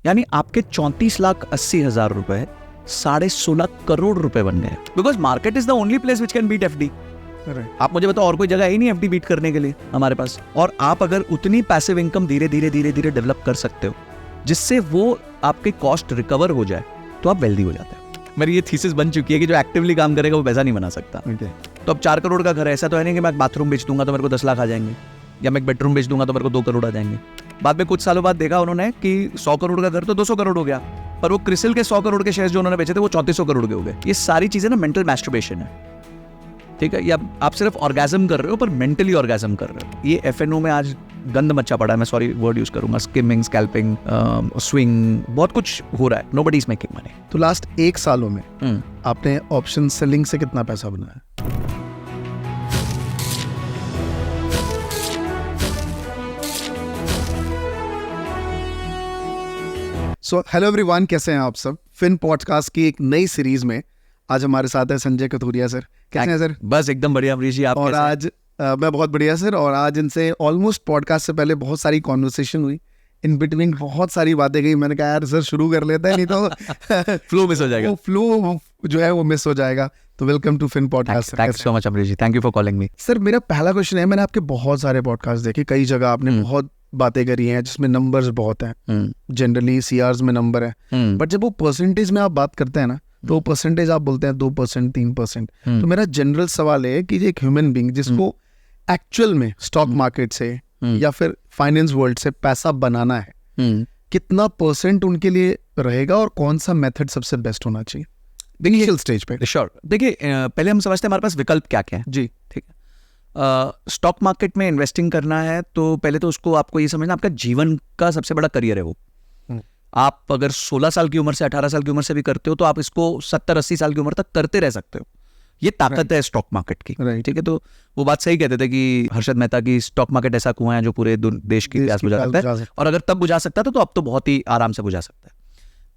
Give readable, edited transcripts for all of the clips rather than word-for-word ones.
यानी आपके 34,80,000 रुपए 16.5 करोड़ रुपए बन गए, because market is the only place which can beat FD. आप मुझे बताओ, और कोई जगह ही नहीं एफडी बीट करने के लिए हमारे पास। और आप अगर उतनी पैसिव इनकम धीरे धीरे धीरे धीरे डेवलप कर सकते हो जिससे वो आपके कॉस्ट रिकवर हो जाए, तो आप वेल्दी हो जाते हो। मेरी ये थीसिस बन चुकी है कि जो एक्टिवली काम करेगा वो पैसा नहीं बना सकता। तो अब 4 करोड़ का घर है, ऐसा तो है नहीं कि मैं बाथरूम बेच दूंगा तो मेरे को 10 लाख आ जाएंगे, या मैं एक बेडरूम बेच दूंगा तो मेरे को 2 करोड़ आ जाएंगे। बाद में कुछ सालों बाद देखा उन्होंने कि 100 करोड़ का घर तो 200 करोड़ हो गया, पर वो क्रिसिल के 100 करोड़ के शेयर जो उन्होंने बेचे थे वो 3400 करोड़ के हो गए। ये सारी चीजें ना मेंटल मैस्टरबेशन है, ठीक है। या आप सिर्फ ऑर्गेजम कर रहे हो पर मेंटली ऑर्गेजम कर रहे हो। ये एफएनओ में आज गंद मचा पड़ा है, मैं सॉरी वर्ड यूज करूंगा, स्किमिंग, स्कैल्पिंग, स्विंग, बहुत कुछ हो रहा है। Nobody is making money. तो लास्ट 1 सालों में आपने ऑप्शन सेलिंग से कितना पैसा बनाया? सो हेलो एवरीवन, कैसे हैं आप सब? फिन पॉडकास्ट की एक नई सीरीज में आज हमारे साथ है संजय कथूरिया सर। कैसे हैं सर? बस एकदम बढ़िया अमरीश जी, आप और आज मैं बहुत बढ़िया सर। और आज इनसे ऑलमोस्ट पॉडकास्ट से पहले बहुत सारी कॉन्वर्सेशन हुई, इन बिटवीन बहुत सारी बातें गई। मैंने कहा यार सर शुरू कर लेते हैं, नहीं तो फ्लो मिस हो जाएगा, फ्लो जो है वो मिस हो जाएगा। तो welcome to Fin podcast. Thanks so much Amrish ji, thank you for calling me. Sir मेरा पहला क्वेश्चन है, मैंने आपके बहुत सारे पॉडकास्ट देखे, कई जगह आपने बहुत बातें करी हैं जिसमें नंबर्स बहुत हैं, जनरली सीआर्स में नंबर है, बट जब वो परसेंटेज में आप बात करते हैं ना, तो परसेंटेज आप बोलते हैं 2%, 3%। तो मेरा जनरल सवाल है कि एक ह्यूमन बीइंग जिसको एक्चुअल में स्टॉक मार्केट से या फिर फाइनेंस वर्ल्ड से पैसा बनाना है, कितना परसेंट उनके लिए रहेगा और कौन सा मेथड सबसे बेस्ट होना चाहिए इनिशियल स्टेज पे? श्योर, देखिए पहले हम समझते हैं हमारे पास विकल्प क्या क्या है जी, ठीक है। स्टॉक मार्केट में इन्वेस्टिंग करना है तो पहले तो उसको आपको ये समझना आपका जीवन का सबसे बड़ा करियर है वो। आप अगर 16 साल की उम्र से 18 साल की उम्र से भी करते हो तो आप इसको 70-80 साल की उम्र तक करते रह सकते हो। ये ताकत है स्टॉक मार्केट की, ठीक है। तो वो बात सही कहते थे कि हर्षद मेहता की स्टॉक मार्केट ऐसा कुआं है जो पूरे देश की प्यास बुझा सकता है, और अगर तब बुझा सकता था तो अब तो बहुत ही आराम से बुझा सकता है।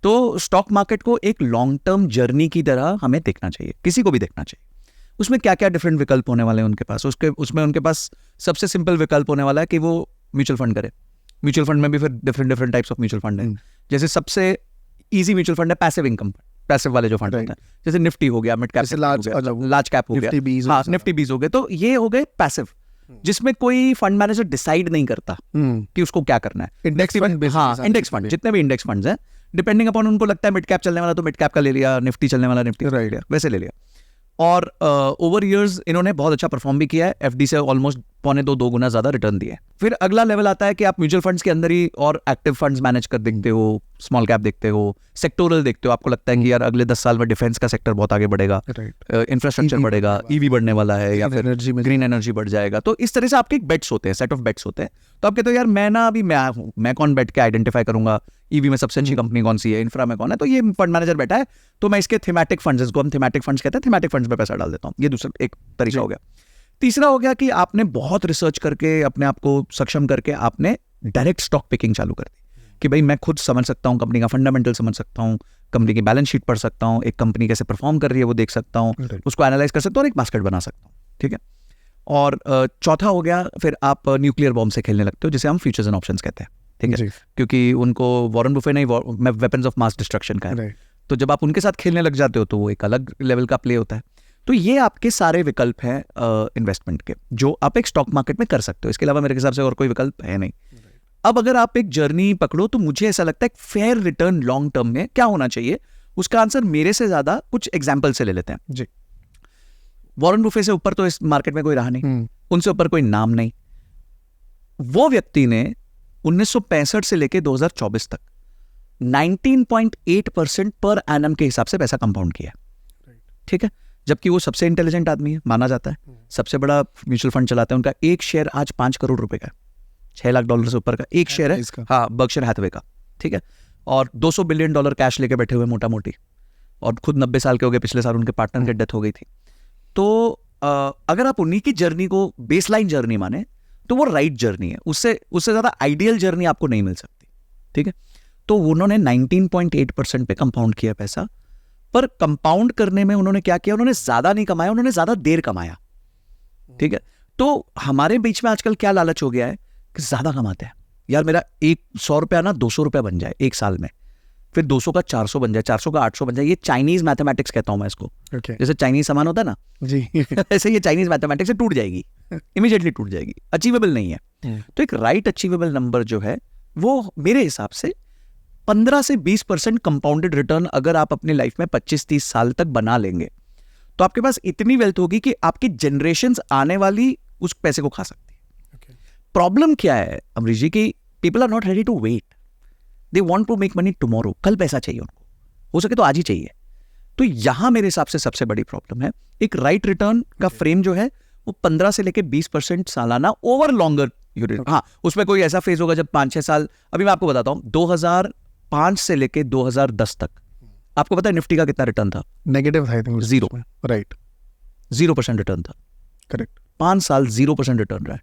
तो स्टॉक मार्केट को एक लॉन्ग टर्म जर्नी की तरह हमें देखना चाहिए, किसी को भी देखना चाहिए। उसमें क्या क्या डिफरेंट विकल्प होने वाले हैं उनके पास। उसमें उनके पास सबसे सिंपल विकल्प होने वाला है कि वो म्यूचुअल फंड करे। म्यूचुअल फंड में भी फिर different types of mutual fund है। जैसे सबसे इजी म्यूचुअल फंड है पैसिव इनकम, पैसिव वाले जो फंड होते हैं, जैसे निफ्टी हो गया, मिड कैप, लार्ज कैप हो गया, निफ्टी 20 हो गए। तो ये हो गए पैसिव, जिसमें कोई फंड मैनेजर डिसाइड नहीं करता कि उसको क्या करना है। इंडेक्स फंड, हाँ, इंडेक्स फंड, जितने भी इंडेक्स फंड्स हैं, डिपेंडिंग अपॉन उनको लगता है मिड कैप चलने वाला तो मिड कैप का ले लिया, निफ्टी चलने वाला निफ्टी ले लिया, वैसे ले लिया। और ओवर इयर्स इन्होंने बहुत अच्छा परफॉर्म भी किया है, एफडी से ऑलमोस्ट 2.25 गुना ज्यादा रिटर्न दिया है। फिर अगला लेवल आता है कि आप म्यूचुअल फंड्स के अंदर ही और एक्टिव फंड्स मैनेज कर देखते हो, स्मॉल कैप देखते हो, सेक्टोरल देखते हो। आपको लगता है कि यार अगले 10 साल में डिफेंस का सेक्टर बहुत आगे बढ़ेगा, इंफ्रास्ट्रक्चर बढ़ेगा, ईवी बढ़ने वाला है, या फिर ग्रीन एनर्जी बढ़ जाएगा। तो इस तरह से आपके बेट्स होते हैं, सेट ऑफ बेट्स होते हैं। तो आप कहते हो यार मैं कौन बैठ के आइडेंटिफाई करूंगा ईवी में सबसे अच्छी कंपनी कौन सी है, इंफ्रा में कौन है? तो ये फंड मैनेजर बैठा है, तो मैं इसके थीमेटिक फंड्स, जिसको हम थीमेटिक फंड्स कहते हैं, थीमेटिक फंड्स में पैसा डाल देता हूँ। ये दूसरा एक तरीका हो गया। तीसरा हो गया कि आपने बहुत रिसर्च करके अपने आप को सक्षम करके आपने डायरेक्ट स्टॉक पिकिंग चालू कर दी कि भाई मैं खुद समझ सकता हूँ कंपनी का फंडामेंटल, समझ सकता हूँ कंपनी की बैलेंस शीट पढ़ सकता हूँ, एक कंपनी कैसे परफॉर्म कर रही है वो देख सकता हूँ, उसको एनालाइज कर सकता हूँ और एक बास्केट बना सकता हूँ, ठीक है। और चौथा हो गया, फिर आप न्यूक्लियर बॉम्ब से खेलने लगते हो, जिसे हम फ्यूचर्स एंड ऑप्शंस कहते हैं, ठीक है, क्योंकि उनको वॉरेन बुफे ने वेपन्स ऑफ मास डिस्ट्रक्शन का है। तो जब आप उनके साथ खेलने लग जाते हो तो वो एक अलग लेवल का प्ले होता है। तो ये आपके सारे विकल्प हैं इन्वेस्टमेंट के, जो आप एक स्टॉक मार्केट में कर सकते हो। इसके अलावा मेरे हिसाब से और कोई विकल्प है नहीं। अब अगर आप एक जर्नी पकड़ो तो मुझे ऐसा लगता है फेयर रिटर्न लॉन्ग टर्म में क्या होना चाहिए, उसका आंसर मेरे से ज्यादा कुछ एग्जाम्पल से ले लेते हैं जी। वॉरेन बुफे से ऊपर तो इस मार्केट में कोई रहा नहीं, उनसे ऊपर कोई नाम नहीं। वो व्यक्ति ने 1965 से लेकर 2024 तक 19.8% पर एनम के हिसाब से पैसा कंपाउंड किया, ठीक है। जबकि वो सबसे इंटेलिजेंट आदमी है, माना जाता है, सबसे बड़ा म्यूचुअल फंड चलाता है। उनका एक शेयर आज 5 करोड़ रुपए का है, $6 लाख से ऊपर का एक शेयर है, हाँ, बर्कशायर हैथवे का, ठीक है। और $200 बिलियन कैश लेके बैठे हुए मोटा मोटी, और खुद 90 साल के हो गए, पिछले साल उनके पार्टनर की डेथ हो गई थी। तो अगर आप उन्हीं की जर्नी को बेसलाइन जर्नी माने तो वो राइट जर्नी है, उससे ज्यादा आइडियल जर्नी आपको नहीं मिल सकती, ठीक है। तो उन्होंने 19.8% पे कंपाउंड किया पैसा, पर कंपाउंड करने में उन्होंने क्या किया, उन्होंने ज्यादा नहीं कमाया, उन्होंने ज्यादा देर कमाया, ठीक है। तो हमारे बीच में आजकल क्या लालच हो गया है कि ज्यादा कमाते हैं, यार मेरा 100 रुपया ना 200 रुपया बन जाए एक साल में, फिर 200 का 400 बन जाए, 400 का 800 बन जाए। ये चाइनीज मैथमेटिक्स कहता हूँ मैं इसको। जैसे चाइनीज सामान होता है ना जी ऐसे ये चाइनीज मैथमेटिक्स से टूट जाएगी, इमीडिएटली टूट जाएगी, अचीवेबल नहीं है। तो एक राइट अचीवेबल नंबर जो है वो मेरे हिसाब से 15 से 20% कंपाउंडेड रिटर्न अगर आप अपनी लाइफ में 25-30 साल तक बना लेंगे तो आपके पास इतनी वेल्थ होगी कि आपकी जनरेशंस आने वाली उस पैसे को खा सकती है। प्रॉब्लम क्या है अमरीश जी की people are not ready to wait, they want to make money tomorrow, कल पैसा चाहिए उनको, हो सके तो आज ही चाहिए। तो यहां मेरे हिसाब से सबसे बड़ी प्रॉब्लम है। एक राइट रिटर्न का फ्रेम जो है वो 15 से लेके 20% सालाना ओवर लॉन्गर। हाँ, उसमें कोई ऐसा फेज होगा जब 5-6 साल, अभी मैं आपको बताता हूं 2005 से लेके 2010 तक आपको पता है निफ्टी का कितना रिटर्न था? नेगेटिव था, 0, राइट, 0% रिटर्न था। करेक्ट, 5 साल 0% रिटर्न रहा है।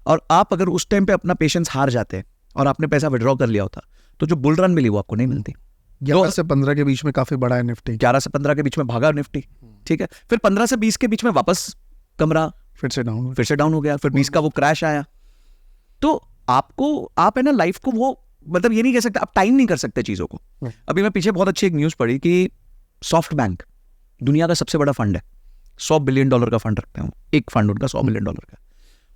और आप अगर उस टाइम पे अपना पेशेंस हार जाते और आपने पैसा विड्रॉ कर लिया होता तो जो बुल रन मिली वो आपको नहीं मिलती। 11 से 15 के बीच में काफी बड़ा है निफ्टी, 11 से 15 के बीच में भागा निफ्टी, ठीक है, फिर 15 से 20 के बीच में वापस कम रहा, फिर से डाउन हो गया, फिर 20 का वो क्रैश आया। तो आपको आप है ना लाइफ को वो मतलब ये नहीं कह सकते, आप टाइम नहीं कर सकते चीजों को। अभी मैं पीछे बहुत अच्छी एक न्यूज पढ़ी कि सॉफ्ट बैंक दुनिया का सबसे बड़ा फंड है, $100 बिलियन का फंड रखते हैं, एक फंड उनका $100 बिलियन का।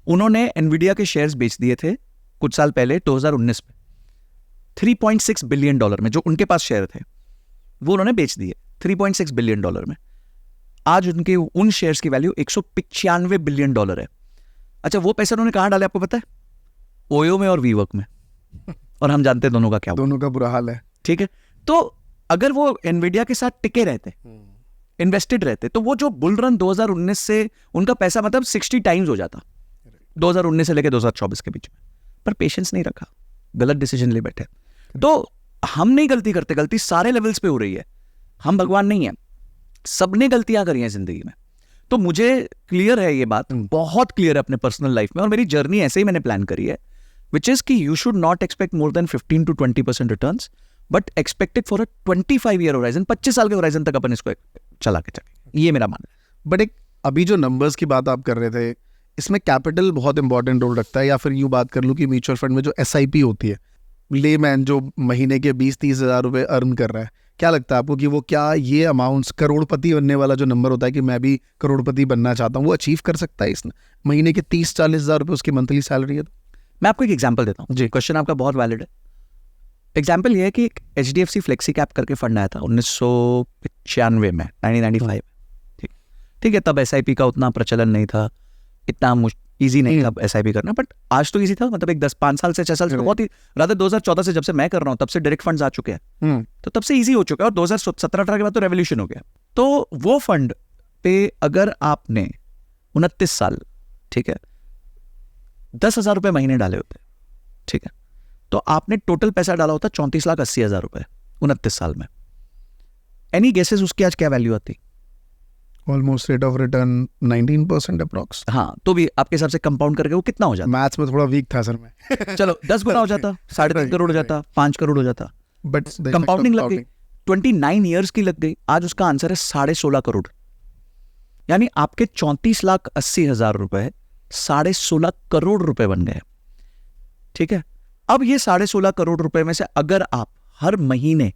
उन्होंने एनवीडिया के शेयर्स बेच दिए थे कुछ साल पहले 2019 में $3.6 बिलियन में, जो उनके पास शेयर थे वो उन्होंने बेच दिए $3.6 बिलियन में। आज उनके उन शेयर्स की वैल्यू $195 बिलियन है। अच्छा, वो पैसा उन्होंने कहां डाले आपको पता है? ओयो में और वीवर्क में, और हम जानते हैं दोनों का क्या हुआ। दोनों का बुरा हाल है, ठीक है। तो अगर वो एनवीडिया के साथ टिके रहते, इन्वेस्टेड रहते, तो वो जो बुल रन 2019 से उनका पैसा मतलब 60 टाइम्स हो जाता 2019 से लेकर 2024 के बीच में। पर पेशेंस नहीं रखा, गलत डिसीजन ले बैठे। तो हम नहीं गलती करते, गलती सारे लेवल्स पे हो रही है, हम भगवान नहीं है, सबने गलतियां करी हैं जिंदगी में। तो मुझे क्लियर है ये बात, बहुत क्लियर है अपने पर्सनल लाइफ में, और मेरी जर्नी ऐसे ही मैंने प्लान करी है, विच इज कि you should not expect more than 15 to 20% returns, but expected for a 25 year horizon, 25 साल के होराइजन तक अपन इसको चला के चलेंगे, ये मेरा मानना है। बट एक अभी जो नंबर्स की बात आप कर रहे थे, इसमें कैपिटल बहुत इंपॉर्टेंट रोल रखता है, या फिर यूँ बात कर लूँ कि म्यूचुअल फंड में जो SIP होती है, लेमैन जो महीने के 20-30 हज़ार रुपये अर्न कर रहा है, क्या लगता है आपको कि वो क्या ये अमाउंट्स, करोड़पति बनने वाला जो नंबर होता है कि मैं भी करोड़पति बनना चाहता हूँ, वो अचीव कर सकता है इस महीने के 30-40 हज़ार रुपये उसकी मंथली सैलरी है? मैं आपको एक एग्जांपल देता हूँ जी, क्वेश्चन आपका बहुत वैलिड है। एग्जांपल ये है कि एक HDFC फ्लेक्सी कैप करके फंड आया था 1995 में, 1995, ठीक है। तब SIP का उतना प्रचलन नहीं था, इतना ईजी नहीं था SIP करना, बट आज तो ईजी था। मतलब एक 5 साल से 6 साल से बहुत ही, रात 2014 से जब से मैं कर रहा हूँ तब से डायरेक्ट फंड्स आ चुके हैं, तो तब से ईजी हो चुका है। और 2017-18 के बाद तो रेवोल्यूशन हो गया। तो वो फंड पे अगर आपने 29 साल, ठीक है, 10,000 रुपये महीने डाले होते, ठीक है, तो आपने टोटल पैसा डाला होता 34,80,000 रुपये 29 साल में। एनी गेसेस उसकी आज क्या वैल्यू आती? Almost rate of return 19% approx. हाँ, तो भी आपके हिसाब से कंपाउंड करके वो कितना हो जाता? मैथ्स में थोड़ा वीक था सर मैं चलो 10 गुना हो जाता, 3.5 करोड़ हो जाता, 5 करोड़ हो जाता, बट कंपाउंडिंग लग गई, 29 ईयर्स की लग गई। आज उसका आंसर है 16.5 करोड़। यानी आपके 34,80,000 रुपए 16.5 करोड़ रुपए बन गए, ठीक है। अब ये 16.5 करोड़ रुपए में से अगर आप हर महीने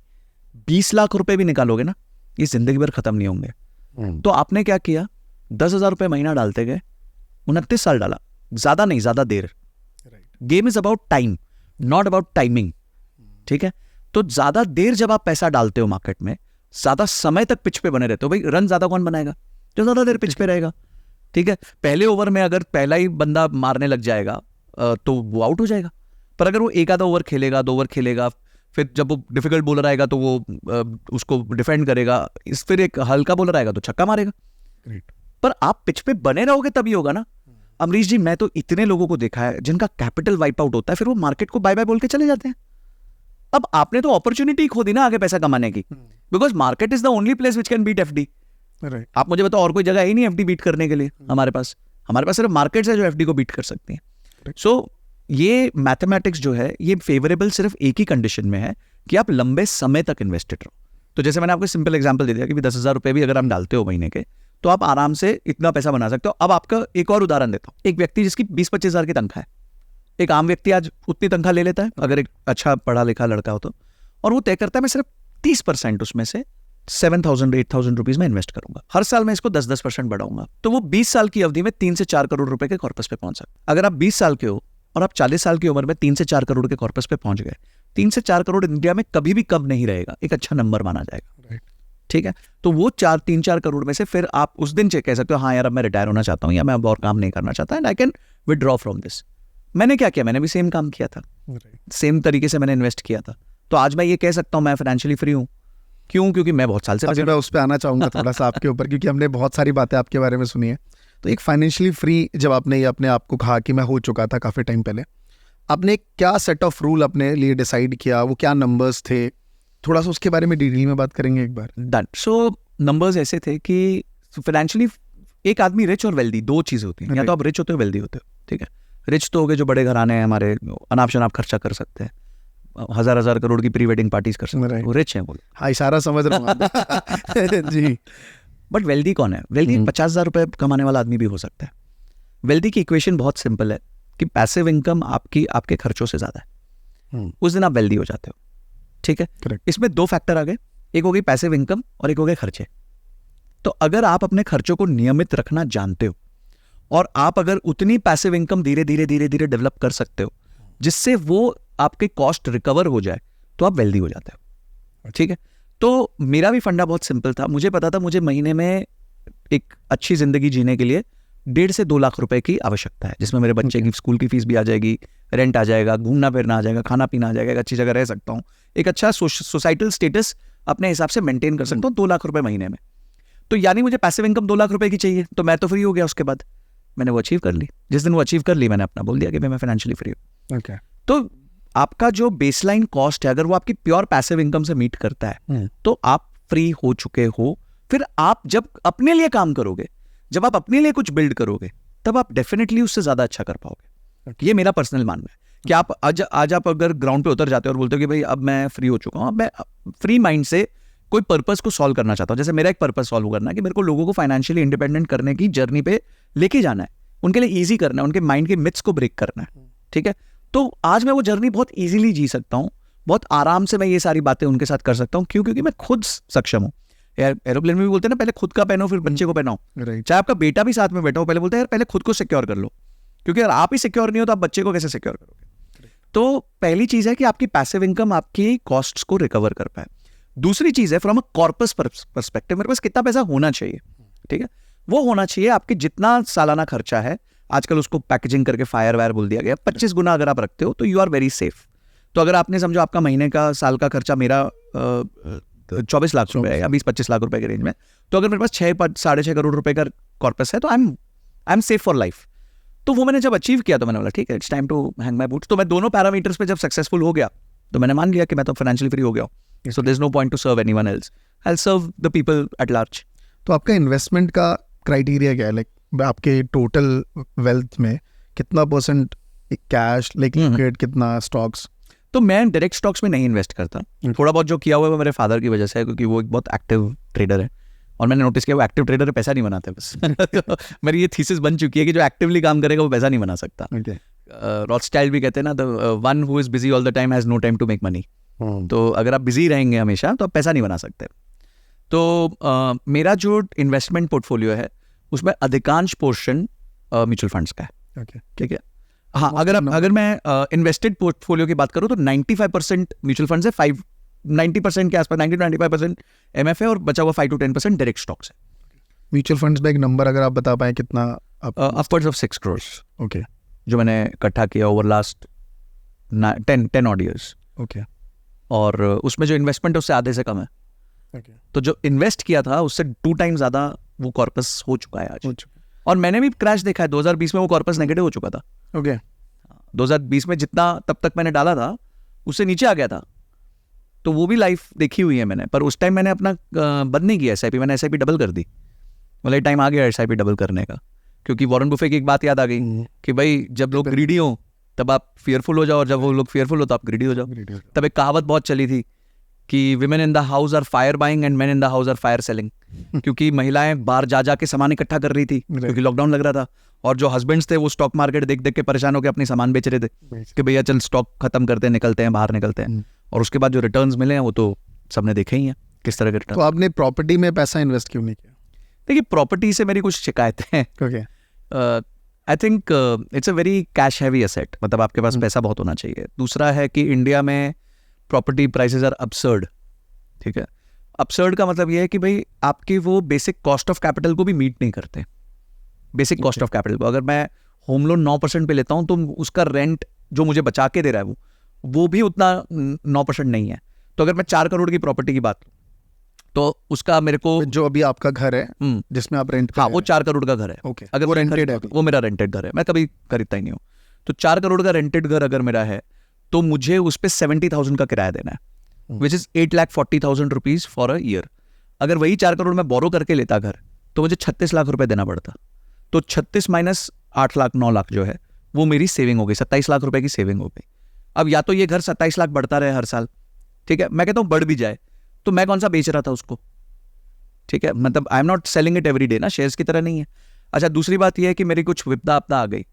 20 लाख रुपए भी निकालोगे ना, ये जिंदगी भर खत्म नहीं होंगे। तो आपने क्या किया, 10,000 रुपए महीना डालते गए, 29 साल डाला, ज्यादा नहीं, ज्यादा देर। Game is about time, not about timing, ठीक है। तो ज्यादा देर जब आप पैसा डालते हो मार्केट में, ज्यादा समय तक पिच पे बने रहते हो। भाई रन ज्यादा कौन बनाएगा? जो ज्यादा देर पिच पे रहेगा, ठीक है। पहले ओवर में अगर पहला ही बंदा मारने लग जाएगा तो वो आउट हो जाएगा। पर अगर वो एक आधा ओवर खेलेगा, 2 ओवर खेलेगा, फिर जब वो डिफिकल्ट बॉलर आएगा तो वो उसको डिफेंड करेगा, फिर एक हल्का बॉलर आएगा तो छक्का मारेगा। पर आप पिच पे बने रहोगे तभी होगा ना। अमरीश जी, मैं तो इतने लोगों को देखा है जिनका कैपिटल वाइप आउट होता है, फिर वो मार्केट को बाय बाय बोल के चले जाते हैं। अब आपने तो अपॉर्चुनिटी खो दी ना आगे पैसा कमाने की, because market is the only place which can beat FD। आप मुझे बताओ, और कोई जगह है ही नहीं FD बीट करने के लिए हमारे पास सिर्फ मार्केट्स है जो FD को बीट कर सकती हैं। सो ये मैथमेटिक्स जो है ये फेवरेबल सिर्फ एक ही कंडीशन में है कि आप लंबे समय तक इन्वेस्टेड रहो। तो जैसे मैंने आपको सिंपल एग्जांपल दे दिया कि 10,000 रुपए भी अगर आप डालते हो महीने के, तो आप आराम से इतना पैसा बना सकते हो। अब आपका एक और उदाहरण देता हूँ। एक व्यक्ति जिसकी 20-25 हज़ार की तनख्वाह है, एक आम व्यक्ति आज उतनी तनख्वाह ले लेता है अगर एक अच्छा पढ़ा लिखा लड़का हो तो, और वो तय करता है मैं सिर्फ 30% उसमें से 7,000 8,000 रुपीज में इन्वेस्ट करूंगा, हर साल मैं इसको 10% बढ़ाऊंगा, तो वो 20 साल की अवधि में 3 से 4 करोड़ रुपए के कॉर्पस पे पहुंच सकता। अगर आप 20 साल के हो और आप 40 साल की उम्र में 3 से 4 करोड़ के कॉर्पस पे पहुंच गए, 3 से 4 करोड़ इंडिया में कभी भी कम नहीं रहेगा, एक अच्छा नंबर माना जाएगा। ठीक है, तो वो 3-4 करोड़ में से फिर आप उस दिन कह सकते हो हाँ यार अब मैं रिटायर होना चाहता हूँ या मैं अब और काम नहीं करना चाहता and I can withdraw from this. मैंने क्या किया, मैंने भी सेम काम किया था, सेम तरीके से मैंने इन्वेस्ट किया था। तो आज मैं ये कह सकता हूँ मैं फाइनेंशियली फ्री हूँ। क्यों? क्योंकि मैं बहुत साल से मैं उस पर आना चाहूंगा थोड़ा सा आपके ऊपर, क्योंकि हमने बहुत सारी बातें आपके बारे में सुनी है। तो एक फाइनेंशियली फ्री जब आपने ये अपने आप को कहा कि मैं हो चुका था काफ़ी टाइम पहले, आपने क्या सेट ऑफ रूल अपने लिए डिसाइड किया, वो क्या नंबर्स थे, थोड़ा सा उसके बारे में डिटेल में बात करेंगे एक बार। डन। सो नंबर्स ऐसे थे कि फाइनेंशियली एक आदमी रिच और वेल्दी दो चीज़ होती हैं, या तो आप रिच होते हो वेल्दी होते हो। ठीक है, रिच तो हो गए जो बड़े घराने हैं हमारे, अनाप शनाप खर्चा कर सकते हैं, 1000 करोड़ की प्री वेडिंग पार्टीज कर सकते हैं, वो रिच हैं। बोलो हाँ, इशारा समझ रहा हूँ जी। बट वेल्दी कौन है? वेल्दी 50,000 रुपए कमाने वाला आदमी भी हो सकता है। वेल्दी की इक्वेशन बहुत सिंपल है कि पैसिव इनकम आपके खर्चों से ज्यादा है, उस दिन आप वेल्दी हो जाते हो। ठीक है, Correct. इसमें 2 फैक्टर आ गए, एक हो गई पैसिव इनकम और एक हो गए खर्चे। तो अगर आप अपने खर्चों को नियमित रखना जानते हो और आप अगर उतनी पैसिव इनकम धीरे धीरे धीरे धीरे डेवलप कर सकते हो जिससे वो आपके कॉस्ट रिकवर हो जाए, तो आप वेल्दी हो जाते हो। ठीक है, तो मेरा भी फंडा बहुत सिंपल था। मुझे पता था मुझे महीने में एक अच्छी जिंदगी जीने के लिए 1.5 से 2 लाख रुपए की आवश्यकता है, जिसमें मेरे बच्चे की स्कूल की फीस भी आ जाएगी, रेंट आ जाएगा, घूमना फिरना आ जाएगा, खाना पीना आ जाएगा, एक अच्छी जगह रह सकता हूँ, एक अच्छा सोसाइटल स्टेटस अपने हिसाब से मेंटेन कर सकता हूँ 2 लाख रुपए महीने में। तो यानी मुझे पैसिव इनकम 2 लाख रुपए की चाहिए, तो मैं तो फ्री हो गया। उसके बाद मैंने वो अचीव कर ली। जिस दिन वो अचीव कर ली, मैंने अपना बोल दिया कि मैं फाइनेंशियली फ्री हूँ। Okay. तो आपका जो बेसलाइन कॉस्ट है, अगर वो आपकी प्योर पैसिव इनकम से मीट करता है, तो आप फ्री हो चुके हो। फिर आप जब अपने लिए काम करोगे, जब आप अपने लिए कुछ बिल्ड करोगे, तब आप डेफिनेटली उससे ज्यादा अच्छा कर पाओगे। ये मेरा पर्सनल मानना है कि आप आज आप अगर ग्राउंड पे उतर जाते हो और बोलते हो कि भाई अब मैं फ्री हो चुका हूँ, अब मैं फ्री माइंड से कोई पर्पस को सॉल्व करना चाहता हूँ। जैसे मेरा एक पर्पस सॉल्व करना है कि मेरे को लोगों को फाइनेंशियली इंडिपेंडेंट करने की जर्नी पे लेके जाना है, उनके लिए ईजी करना है, उनके माइंड के मिथ्स को ब्रेक करना है। ठीक है, तो आज मैं वो जर्नी बहुत ईजिली जी सकता हूँ, बहुत आराम से मैं ये सारी बातें उनके साथ कर सकता हूँ। क्यों? क्योंकि मैं खुद सक्षम हूँ। यार एरोप्लेन में भी बोलते हैं ना, पहले खुद का पहनो फिर बच्चे को पहनाओ। चाहे आपका बेटा भी साथ में बैठा हो, पहले बोलते हैं यार पहले खुद को सिक्योर कर लो, क्योंकि अगर आप ही सिक्योर नहीं हो तो आप बच्चे को कैसे सिक्योर करोगे। तो पहली चीज है कि आपकी पैसिव इनकम आपकी कॉस्ट्स को रिकवर कर पाए। दूसरी चीज है फ्रॉम अ कॉर्पस पर्सपेक्टिव, मेरे पास कितना पैसा होना चाहिए। ठीक है, वो होना चाहिए आपके जितना सालाना खर्चा है। आजकल उसको पैकेजिंग करके फायर वायर बोल दिया गया, 25 गुना अगर आप रखते हो तो यू आर वेरी सेफ। तो अगर आपने समझो आपका महीने का साल का खर्चा मेरा 24 लाख रुपए है या 20-25 लाख रुपए के रेंज में, तो अगर मेरे पास 6-6.5 करोड़ रुपए का कॉर्पस है तो I am safe for life. तो वो मैंने जब अचीव किया तो मैंने बोला ठीक है, it's time to hang my boots. तो मैं दोनों पैरामीटर्स पे जब सक्सेसफुल हो गया तो मैंने मान लिया कि मैं तो फाइनेंशियली फ्री हो गया हूँ। So there is no point to serve anyone else, I will serve the people at large. तो आपका इन्वेस्टमेंट का क्राइटेरिया क्या है? लाइक आपके टोटल वेल्थ में कितना परसेंट कैश, लाइक लिक्विड, कितना स्टॉक्स? तो मैं डायरेक्ट स्टॉक्स में नहीं इन्वेस्ट करता। थोड़ा बहुत जो किया हुआ है वो मेरे फादर की वजह से है, क्योंकि वो एक बहुत एक्टिव ट्रेडर है और मैंने नोटिस किया वो एक्टिव ट्रेडर है, पैसा नहीं बनाते बस। मेरी ये थीसिस बन चुकी है कि जो एक्टिवली काम करेगा वो पैसा नहीं बना सकता। रॉथस्टाइल्ड भी कहते हैं ना, the one who is busy all the time has no time to make money. तो अगर आप बिजी रहेंगे हमेशा तो आप पैसा नहीं बना सकते। तो मेरा जो इन्वेस्टमेंट पोर्टफोलियो है उसमें अधिकांश पोर्शन म्यूचुअल फंड्स का है। ठीक है, हाँ, अगर मैं इन्वेस्टेड पोर्टफोलियो की बात करूँ तो 95% म्यूचुअल फंड्स है, 90% के आसपास 90-95% एमएफ है और बचा हुआ 5-10% डायरेक्ट स्टॉक्स है। म्यूचुअल फंड्स में एक नंबर अगर आप बता पाए कितना? Upwards of 6 crore. ओके, जो मैंने इकट्ठा किया over last 10 odd years. Okay, और उसमें जो इन्वेस्टमेंट है उससे आधे से कम है। ओके, तो जो इन्वेस्ट किया था उससे 2 टाइम ज्यादा वो कॉर्पस हो चुका है आज। और मैंने भी क्रैश देखा है, 2020 में वो कॉर्पस नेगेटिव हो चुका था। ओके, 2020 में जितना तब तक मैंने डाला था उससे नीचे आ गया था। तो वो भी लाइफ देखी हुई है मैंने, पर उस टाइम मैंने अपना बंद नहीं किया एसआईपी, मैंने एसआईपी डबल कर दी। मतलब टाइम आ गया एसआईपी डबल करने का, क्योंकि वॉरेन बुफे की एक बात याद आ गई कि भाई जब लोग ग्रीडी हो तब आप फियरफुल हो जाओ और जब वो लोग फियरफुल हो तो आप ग्रीडी हो जाओ। तब एक कहावत बहुत चली थी कि women in the house are fire buying and men in the house are fire selling, क्योंकि महिलाएं बाहर जा के सामान इकट्ठा कर रही थी क्योंकि लॉकडाउन लग रहा था, और जो हस्बैंड्स थे वो स्टॉक मार्केट देख देख के परेशान होकर अपनी सामान बेच रहे थे कि भैया चल स्टॉक खत्म करते हैं, निकलते हैं, बाहर निकलते हैं। और उसके बाद जो रिटर्न्स मिले हैं वो तो सबने देखे ही हैं किस तरह के रिटर्न। तो आपने प्रॉपर्टी में पैसा इन्वेस्ट क्यों नहीं किया? देखिए, प्रॉपर्टी से मेरी कुछ शिकायतें हैं। Okay, I think it's a very cash heavy asset, मतलब आपके पास पैसा बहुत होना चाहिए। दूसरा है कि इंडिया में प्रॉपर्टी प्राइसेस आर अब्सर्ड। ठीक है, अब्सर्ड का मतलब ये है कि भाई आपकी वो बेसिक कॉस्ट ऑफ कैपिटल को भी मीट नहीं करते। बेसिक कॉस्ट ऑफ कैपिटल को अगर मैं होम लोन 9% पे लेता हूँ तो उसका रेंट जो मुझे बचा के दे रहा है वो भी उतना 9% नहीं है। तो अगर मैं 4 करोड़ की प्रॉपर्टी की बात तो उसका मेरे को, जो अभी आपका घर है जिसमें आप रेंट, हाँ, वो 4 करोड़ का घर है। ओके, अगर वो रेंटेड है? वो मेरा रेंटेड घर है, मैं कभी खरीदता ही नहीं हूँ। तो 4 करोड़ का रेंटेड घर अगर मेरा है तो मुझे उस पर 70,000 का किराया देना है, which is 8,40,000 rupees for a year. अगर वही 4 करोड़ में बोरो करके लेता घर तो मुझे 36 लाख रुपए देना पड़ता। तो 36 माइनस 8 लाख 9 लाख जो है वो मेरी सेविंग हो गई, 27 लाख रुपए की सेविंग हो गई। अब या तो ये घर 27 लाख बढ़ता रहे हर साल, ठीक है, मैं कहता हूँ बढ़ भी जाए, तो मैं कौन सा बेच रहा था उसको? ठीक है, मतलब I am not selling it every day ना, शेयर्स की तरह नहीं है। अच्छा, दूसरी बात यह है कि मेरी कुछ विपदा आपदा आ गई,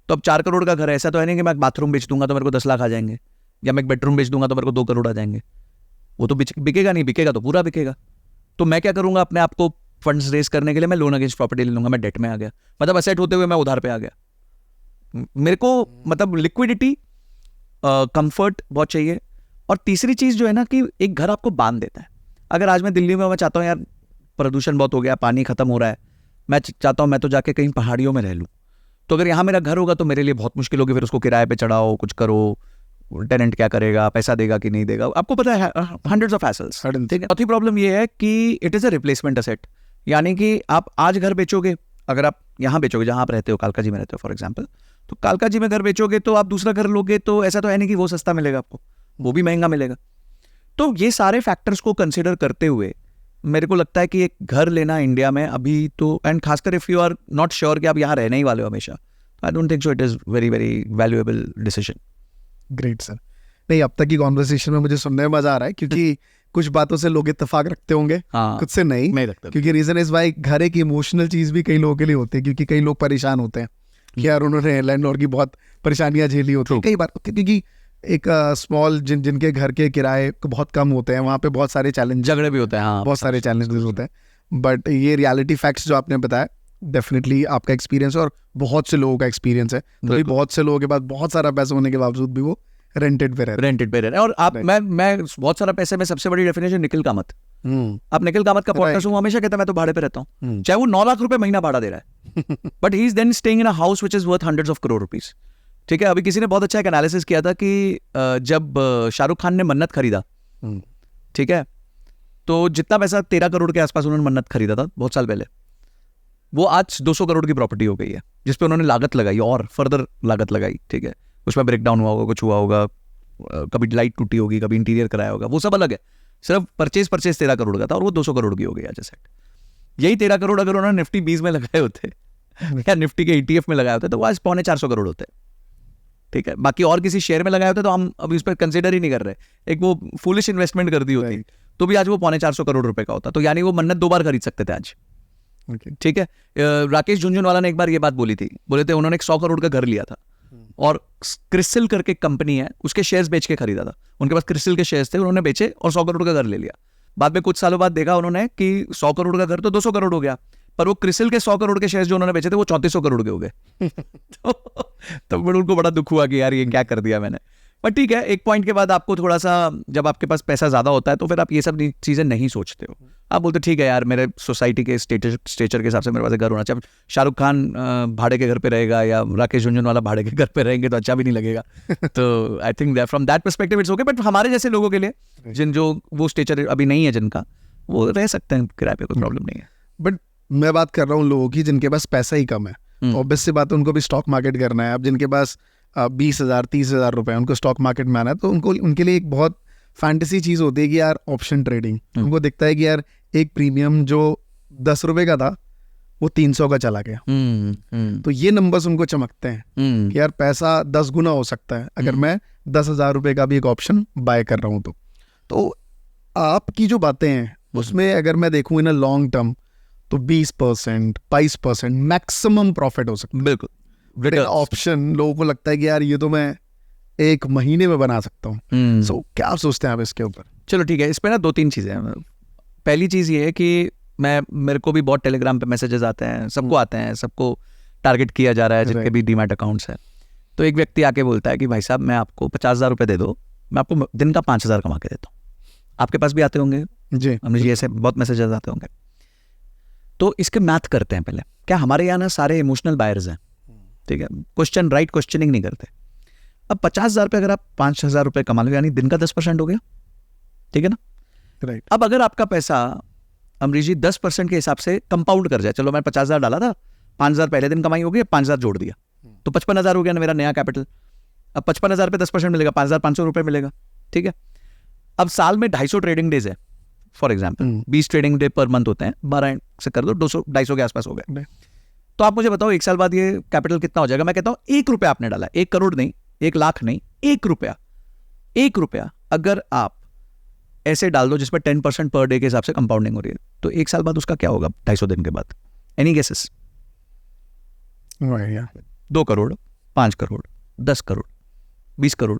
तो अब 4 करोड़ का घर है, ऐसा तो है नहीं कि मैं एक बाथरूम बेच दूंगा तो मेरे को 10 लाख आ जाएंगे, या मैं एक बेडरूम बेच दूंगा तो मेरे को 2 करोड़ आ जाएंगे। वो तो बिकेगा नहीं, बिकेगा तो पूरा बिकेगा। तो मैं क्या करूंगा, अपने आप को फंड्स रेस करने के लिए मैं लोन अगेंस्ट प्रॉपर्टी ले लूंगा, मैं डेट में आ गया, मतलब असेट होते हुए मैं उधार पे आ गया। मेरे को मतलब लिक्विडिटी, कंफर्ट बहुत चाहिए। और तीसरी चीज जो है ना कि एक घर आपको बांध देता है। अगर आज मैं दिल्ली में, मैं चाहता हूँ यार प्रदूषण बहुत हो गया, पानी खत्म हो रहा है, मैं चाहता हूँ मैं तो जाके कहीं पहाड़ियों में रह लूँ, तो अगर यहाँ मेरा घर होगा तो मेरे लिए बहुत मुश्किल होगी, फिर उसको किराए पे चढ़ाओ, कुछ करो, टेनेंट क्या करेगा, पैसा देगा कि नहीं देगा, आपको पता है, हंड्रेड्स ऑफ हैसल्स। ठीक है, चौथी प्रॉब्लम ये है कि it is a replacement asset, यानी कि आप आज घर बेचोगे, अगर आप यहाँ बेचोगे जहाँ आप रहते हो, कालका जी में रहते हो फॉर एग्जाम्पल, तो कालका जी में घर बेचोगे तो आप दूसरा घर लोगे तो ऐसा तो है नहीं कि वो सस्ता मिलेगा आपको, वो भी महंगा मिलेगा। तो ये सारे फैक्टर्स को कंसिडर करते हुए मेरे को लगता है कि एक घर लेना इंडिया में अभी तो, एंड खासकर if you are not sure कि आप यहाँ रहने ही वाले हो हमेशा, I don't think so it is very very valuable decision. Great sir. नहीं, अब तक की कॉन्वर्सेशन में मुझे सुनने में मजा आ रहा है, क्योंकि कुछ बातों से लोग इत्तेफाक रखते होंगे, कुछ से नहीं रखते, क्योंकि रीजन इज वाई घर एक इमोशनल चीज भी कई लोगों के लिए होती है, क्योंकि कई लोग परेशान होते हैं कि यार उन्होंने लैंडलॉर्ड की बहुत परेशानियां झेली होती है कई बार, क्योंकि एक स्मॉल जिनके घर के किराए बहुत कम होते हैं, वहाँ पे बहुत सारे चैलेंज, झगड़े भी होते हैं, हाँ, बहुत सारे चैलेंजेस होते हैं। बट ये रियलिटी फैक्ट्स जो आपने बताया, डेफिनेटली आपका एक्सपीरियंस और बहुत से लोगों का एक्सपीरियंस है, तो बहुत से लोगों के पास बहुत सारा पैसा होने के बावजूद भी वो रेंटेड पे रहते हैं। और आप, मैं बहुत सारा पैसे में सबसे बड़ी डेफिनेशन निखिल कामत, आप निखिल कामत का पॉडकास्ट हूँ, हमेशा कहता है मैं तो भाड़े पे रहता हूँ, चाहे वो 9 लाख रुपए महीना भाड़ा दे रहा है, but he is then staying in a house which is worth hundreds of crore rupees. ठीक है, अभी किसी ने बहुत अच्छा एक एनालिसिस किया था कि जब शाहरुख खान ने मन्नत खरीदा, ठीक है, तो जितना पैसा 13 करोड़ के आसपास उन्होंने मन्नत खरीदा था बहुत साल पहले, वो आज 200 करोड़ की प्रॉपर्टी हो गई है, जिसपे उन्होंने लागत लगाई और फर्दर लागत लगाई। ठीक है, उसमें ब्रेकडाउन हुआ होगा, कुछ हुआ होगा, कभी लाइट टूटी होगी, कभी इंटीरियर कराया होगा, वो सब अलग है। सिर्फ परचेज 13 करोड़ का था और वो 200 करोड़ की हो गई आज सेट। यही 13 करोड़ अगर उन्होंने निफ्टी 20 में लगाए होते या निफ्टी के ETF में लगाए होते तो वो आज 325 करोड़ होते। ठीक है, बाकी और किसी शेयर में लगाए होते तो हम अभी उस पर कंसिडर ही नहीं कर रहे, एक वो फुलिश इन्वेस्टमेंट कर दी होती तो भी आज वो 425 करोड़ रुपए का होता। तो यानी वो मन्नत 2 बार खरीद सकते थे आज। ठीक है, राकेश झुनझुनवाला ने एक बार ये बात बोली थी, बोले थे उन्होंने एक 100 करोड़ का घर लिया था और क्रिस्टल करके कंपनी है, उसके शेयर्स बेच के खरीदा था, उनके पास क्रिस्टल के शेयर्स थे, उन्होंने बेचे और 100 करोड़ का घर ले लिया। बाद में कुछ सालों बाद देखा उन्होंने कि 100 करोड़ का घर तो 200 करोड़ हो गया, पर वो क्रिस्टल के 100 करोड़ के शेयर्स जो उन्होंने बेचे थे वो 3400 करोड़ के हो गए। तो उनको बड़ा दुख हुआ कि यार ये क्या कर दिया मैंने। पर ठीक है, एक पॉइंट के बाद आपको थोड़ा सा, जब आपके पास पैसा ज्यादा होता है तो फिर आप ये सब चीजें नहीं सोचते हो, आप बोलते ठीक है यार मेरे सोसाइटी के स्टेचर के हिसाब से मेरे पास घर होना चाहिए। शाहरुख खान भाड़े के घर पे रहेगा या राकेश झुनझुनवाला भाड़े के घर पे रहेंगे तो अच्छा भी नहीं लगेगा। तो I think from that perspective it's okay, but हमारे जैसे लोगों के लिए जिन जो वो स्टेचर अभी नहीं है जिनका, वो रह सकते हैं किराए पे, कोई प्रॉब्लम नहीं है। बट मैं बात कर रहा हूँ लोगों की जिनके पास पैसा ही कम है, ऑब्वियस सी बात है उनको भी स्टॉक मार्केट करना है। अब जिनके पास 20,000 30,000 रुपए उनको स्टॉक मार्केट में आना है, तो उनके लिए एक बहुत फैंटेसी चीज होती है कि यार ऑप्शन ट्रेडिंग। उनको दिखता है कि यार एक प्रीमियम जो 10 रुपए का था वो 300 का चला गया। तो ये नंबर्स उनको चमकते हैं कि यार पैसा 10 गुना हो सकता है अगर मैं 10,000 रुपए का भी एक ऑप्शन बाय कर रहा हूँ। तो आपकी जो बातें हैं उसमें अगर मैं देखूं इन अ लॉन्ग टर्म तो 20%, 22% मैक्सिमम प्रॉफिट हो सकता है। बिल्कुल ऑप्शन लोगों को लगता है कि यार ये तो मैं एक महीने में बना सकता हूँ। सो क्या आप सोचते हैं आप इसके ऊपर? चलो ठीक है, इस पे ना 2-3 चीज़ें हैं। पहली चीज़ ये है कि मेरे को भी बहुत टेलीग्राम पे मैसेजेस आते हैं, सबको आते हैं, सबको टारगेट किया जा रहा है जिनके भी डीमैट अकाउंट्स हैं। तो एक व्यक्ति आके बोलता है कि भाई साहब मैं आपको 50,000 रुपये दे दो, मैं आपको दिन का 5,000 कमा के देता हूँ। आपके पास भी आते होंगे जी, हमें जी ऐसे बहुत मैसेजेस आते होंगे। तो इसके मैथ करते हैं पहले। क्या हमारे यहाँ ना सारे इमोशनल बायर्स हैं, ठीक है, क्वेश्चनिंग नहीं करते। अब 50,000 रुपये अगर आप 5,000 रुपये कमा लो, यानी दिन का 10% हो गया, ठीक है ना? राइट। अब अगर आपका पैसा अमरीश जी 10% के हिसाब से कंपाउंड कर जाए, चलो मैं 50,000 डाला था, 5,000 पहले दिन कमाई होगी, 5,000 जोड़ दिया तो 55,000 हो गया ना मेरा नया कैपिटल। अब 55,000 पे 10% मिलेगा, 5,500 रुपये मिलेगा, ठीक है। अब साल में 250 ट्रेडिंग डेज है for example, 20 trading day per month होते हैं, 12 से कर दो, 200-250 के आसपास हो गए। तो आप मुझे बताओ 1 साल बाद ये कैपिटल कितना हो जाएगा? मैं कहता हूँ 1 रुपया आपने डाला, 1 करोड़ नहीं, 1 लाख नहीं, 1 रुपया अगर आप ऐसे डाल दो जिसमें 10% पर डे के हिसाब से कंपाउंडिंग हो रही है, तो 1 साल बाद उसका क्या होगा 250 दिन के बाद? Any guesses? 2 crore, 5 crore, 10 crore, 20 crore?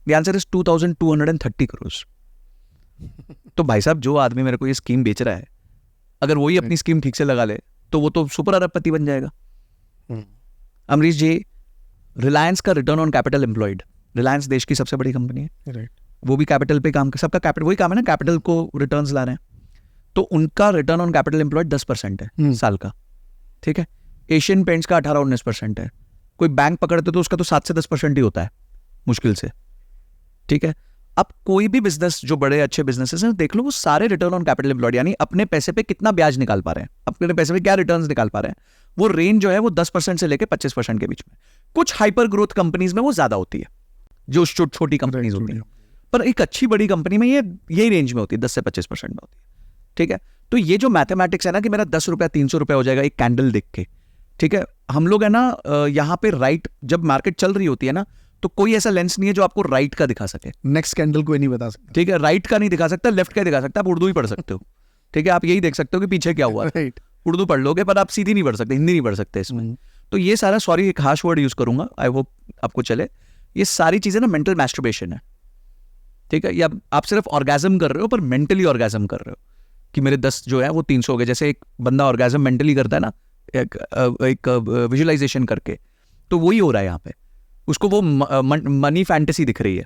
The answer is 2,230 crore. तो भाई साहब जो आदमी मेरे को ये स्कीम बेच रहा है, अगर वही अपनी स्कीम ठीक से लगा ले तो वो तो सुपर अरबपति बन जाएगा। अमरीश जी, रिलायंस का return on capital employed, Reliance देश की सबसे बड़ी कंपनी है, राइट। वो भी कैपिटल पे काम कर, सबका कैपिटल वही काम है ना, कैपिटल को रिटर्न्स ला रहे हैं। तो उनका रिटर्न ऑन कैपिटल एम्प्लॉयड 10% है साल का, ठीक है। एशियन पेंट्स का 18-19% है। कोई बैंक पकड़ते तो उसका तो 7 से 10% ही होता है मुश्किल से, ठीक है। अब कोई भी बिजनेस जो बड़े अच्छे बिजनेसेस हैं देख लो, वो सारे रिटर्न ऑन कैपिटल एम्प्लॉयड यानी अपने पैसे पे कितना ब्याज निकाल पा रहे हैं, अपने पैसे पे क्या रिटर्न्स निकाल पा रहे हैं, वो रेंज जो है वो 10% से लेकर 25% के बीच में। कुछ हाइपर ग्रोथ कंपनीज में वो ज्यादा होती है, जो छोटी कंपनीज होती है, पर एक अच्छी बड़ी कंपनी में यही रेंज में होती है, 10 से 25% में होती है, ठीक है। तो ये जो मैथमेटिक्स है ना कि मेरा 10 रुपया 300 रुपया हो जाएगा एक कैंडल देख के, ठीक है। हम लोग है ना यहाँ पे राइट, जब मार्केट चल रही होती है ना तो कोई ऐसा लेंस नहीं है जो आपको राइट का दिखा सके, नेक्स्ट कैंडल कोई नहीं बता सकता, ठीक है। राइट का नहीं दिखा सकता, लेफ्ट का दिखा सकता, आप उर्दू ही पढ़ सकते हो, ठीक है। आप यही देख सकते हो कि पीछे क्या हुआ, राइट। उर्दू पढ़ लोगे, पर आप सीधी नहीं पढ़ सकते, हिंदी नहीं पढ़ सकते इसमें। तो ये सारा, सॉरी एक हार्श वर्ड यूज करूंगा, आई होप आपको चले, ये सारी चीजें ना मेंटल मैस्टरबेशन है, ठीक है। या आप सिर्फ ऑर्गेजम कर रहे हो पर मेंटली ऑर्गेजम कर रहे हो कि मेरे 10 जो है वो 300 हो गए। जैसे एक बंदा ऑर्गेजम मेंटली करता है ना, एक विजुअलाइजेशन करके, तो वही हो रहा है यहाँ पे। उसको वो मनी फैंटेसी दिख रही है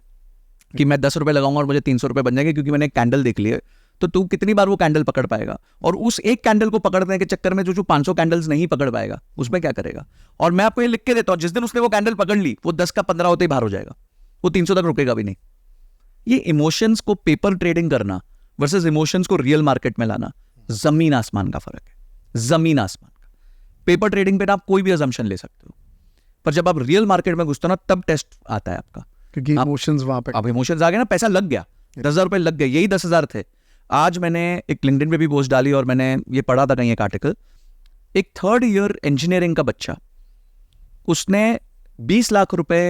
कि मैं 10 रुपए लगाऊंगा और मुझे 300 रुपए बन जाएंगे क्योंकि मैंने एक कैंडल देख ली है। तो तू कितनी बार वो कैंडल पकड़ पाएगा, और उस एक कैंडल को पकड़ने के चक्कर में जो 500 कैंडल्स नहीं पकड़ पाएगा उसमें क्या करेगा। और मैं आपको ये लिख के देता हूं, जिस दिन उसने वो कैंडल पकड़ ली वो 10 का 15 होते ही बाहर हो जाएगा, वो 300 तक रुकेगा भी नहीं। ये इमोशंस को पेपर ट्रेडिंग करना वर्सेस इमोशंस को रियल मार्केट में लाना, जमीन आसमान का फर्क है, जमीन आसमान का। पेपर ट्रेडिंग पे ना आप कोई भी अजम्पशन ले सकते हो, पर जब आप रियल मार्केट में घुसते हो ना तब टेस्ट आता है आपका, क्योंकि इमोशंस वहां पे, अब इमोशंस आ गए ना, पैसा लग गया, 10,000 रुपए लग गए, यही 10,000 थे। आज मैंने एक लिंक्डइन पे भी पोस्ट डाली और मैंने ये पढ़ा था कहीं एक आर्टिकल, एक 3rd ईयर इंजीनियरिंग का बच्चा, उसने 20 लाख रुपए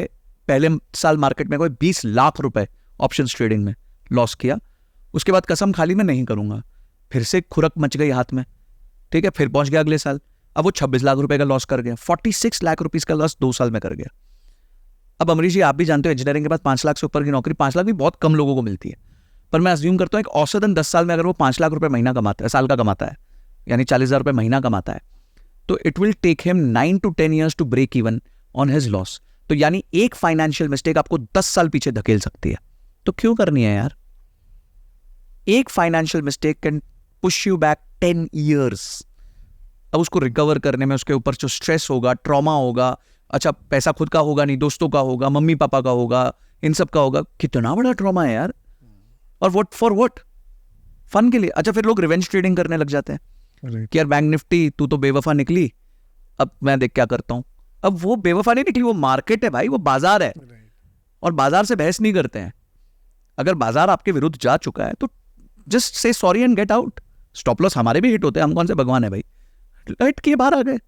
पहले साल मार्केट में, कोई 20 लाख रुपए ऑप्शंस ट्रेडिंग में लॉस किया। उसके बाद कसम खाली मैं नहीं करूंगा, फिर से खुरक मच गई हाथ में, ठीक है। फिर पहुंच गया अगले साल, अब वो 26 लाख रुपए का लॉस कर गया, 46 लाख रुपीस का लॉस 2 साल में कर गया। अब अमरीश जी आप भी जानते हो इंजीनियरिंग के बाद 5 लाख से ऊपर की नौकरी, 5 लाख भी बहुत कम लोगों को मिलती है, पर मैं अज्यूम करता हूं एक औसतन 10 साल में अगर वो 5 लाख रुपए महीना कमाता है, साल का कमाता है, यानी 40,000 रुपए महीना कमाता है, तो it will take him 9 to 10 years to break even on his loss. तो यानी एक फाइनेंशियल मिस्टेक आपको 10 साल पीछे धकेल सकती है, तो क्यों करनी है यार। एक financial mistake can push you back 10 years। अब उसको रिकवर करने में उसके ऊपर जो स्ट्रेस होगा, ट्रॉमा होगा, अच्छा पैसा खुद का होगा नहीं, दोस्तों का होगा, मम्मी पापा का होगा, इन सब का होगा, कितना बड़ा ट्रॉमा है यार। और व्हाट फॉर व्हाट, फन के लिए। अच्छा फिर लोग रिवेंज ट्रेडिंग करने लग जाते हैं कि यार बैंक निफ्टी तू तो बेवफा निकली, अब मैं देख क्या करता हूं। अब वो बेवफा नहीं निकली, वो मार्केट है भाई, वो बाजार है, और बाजार से बहस नहीं करते हैं। अगर बाजार आपके विरुद्ध जा चुका है तो just say sorry and get out. Stop loss हमारे भी हिट होते हैं, हम कौन से भगवान है भाई, हिट किए बाहर आ गए।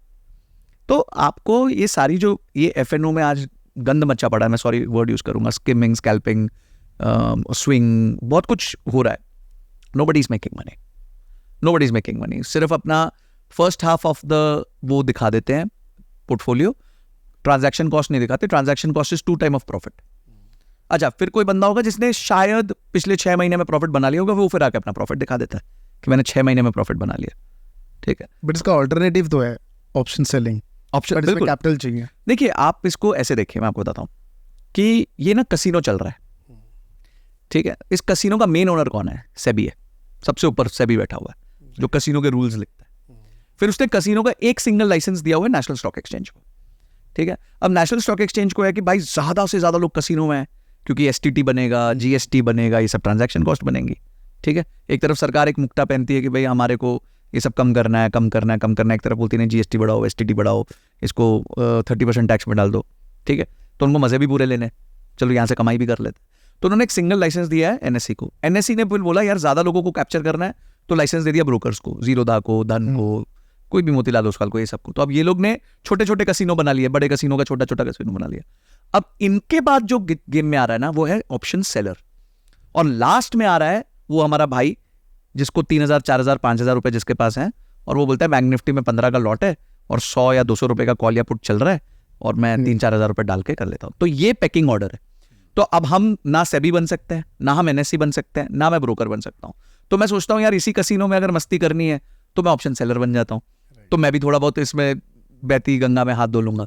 तो आपको ये सारी जो ये FNO में आज गंद मचा पड़ा है, मैं सॉरी वर्ड यूज करूंगा, स्किमिंग, स्कैल्पिंग, स्विंग, बहुत कुछ हो रहा है, नोबडी इज मेकिंग मनी, सिर्फ अपना फर्स्ट हाफ ऑफ द वो दिखा देते हैं पोर्टफोलियो, ट्रांजैक्शन कॉस्ट नहीं दिखाते. Transaction cost is 2 time of profit. अच्छा, फिर कोई बंदा होगा जिसने शायद पिछले 6 महीने में प्रॉफिट बना लिया होगा, वो फिर आके अपना प्रॉफिट दिखा देता है कि मैंने 6 महीने में प्रॉफिट बना लिया. ठीक है, बट इसका ऑल्टरनेटिव तो है ऑप्शन सेलिंग. ऑप्शन बिल्कुल कैपिटल चाहिए. देखिए, आप इसको ऐसे देखिए, मैं आपको बताता हूँ कि ये ना कसिनो चल रहा है. ठीक है, इस कसिनो का मेन ओनर कौन है? सेबी है. सबसे ऊपर सेबी बैठा हुआ है जो कसिनो के रूल्स लिखता है. फिर उसने कसिनो का एक सिंगल लाइसेंस दिया हुआ है नेशनल स्टॉक एक्सचेंज को. ठीक है, अब नेशनल स्टॉक एक्सचेंज को है कि भाई ज्यादा से ज्यादा लोग कसिनो में है, क्योंकि एसटीटी बनेगा, जीएसटी बनेगा, ये सब ट्रांजैक्शन कॉस्ट बनेंगी. ठीक है, एक तरफ सरकार एक मुक्ता पहनती है कि भाई हमारे को ये सब कम करना है. एक तरफ बोलती है जीएसटी बढ़ाओ, एसटीटी बढ़ाओ, इसको 30% टैक्स में डाल दो. ठीक है, तो उनको मजे भी पूरे लेने, चलो यहाँ से कमाई भी कर लेते. तो उन्होंने एक सिंगल लाइसेंस दिया है एनएससी को. एनएससी ने बोला यार ज्यादा लोगों को कैप्चर करना है, तो लाइसेंस दे दिया ब्रोकर्स को, जीरोधा को, धन को, कोई भी मोतीलाल ओसवाल को, ये सबको. तो अब ये लोग ने छोटे छोटे कसिनो बना लिए, बड़े कसिनो का छोटा छोटा कसिनो बना लिया. अब इनके बाद जो गेम में आ रहा है ना, वो है ऑप्शन सेलर. और लास्ट में आ रहा है वो हमारा भाई जिसको 3,000, 4,000, 5,000 रुपए जिसके पास है, और वो बोलता है बैंक निफ्टी में 15 का लॉट है और 100 या 200 रुपए का कॉल या पुट चल रहा है और मैं 3-4 हज़ार रुपए डाल के कर लेता हूं. तो ये पैकिंग ऑर्डर है. तो अब हम ना सेबी बन सकते हैं, ना हम एनएससी बन सकते हैं, ना मैं ब्रोकर बन सकता हूं. तो मैं सोचता हूं यार इसी कसिनो में अगर मस्ती करनी है तो मैं ऑप्शन सेलर बन जाता हूं. तो मैं भी थोड़ा बहुत इसमें बहती गंगा में हाथ धो लूंगा.